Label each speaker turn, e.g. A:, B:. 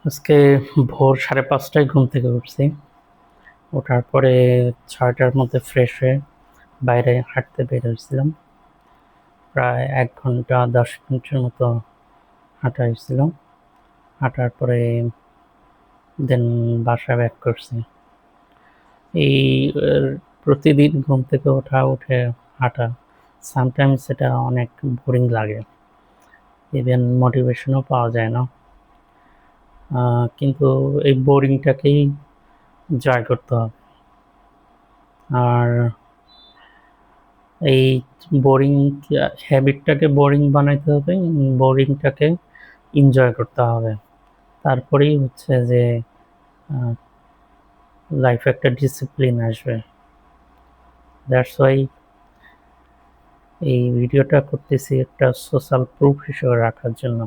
A: আজকে ভোর 5:30টায় ঘুম থেকে উঠছি। ওঠার পরে 6টার মধ্যে ফ্রেশ হয়ে বাইরে হাঁটতে বের হয়েছিলাম। প্রায় ১ ঘন্টা ১০ মিনিটের মতো হাঁটা হয়েছিল। হাঁটার পরে দেন বাসায় ব্যাক করছি। এই প্রতিদিন ঘুম থেকে উঠে হাঁটা সামটাইমস এটা অনেক বোরিং লাগে, ইভেন মোটিভেশনও পাওয়া যায় না। কিন্তু এই বোরিংটাকেই জয় করতে হবে। আর এই বোরিং হ্যাবিটটাকে বোরিং বানাইতে হবে, বোরিংটাকে এনজয় করতে হবে। তারপরেই হচ্ছে যে লাইফে একটা ডিসিপ্লিন আসবে। দ্যাটস ওয়াই এই ভিডিওটা করতেছি, একটা সোশ্যাল প্রুফ হিসেবে রাখার জন্য।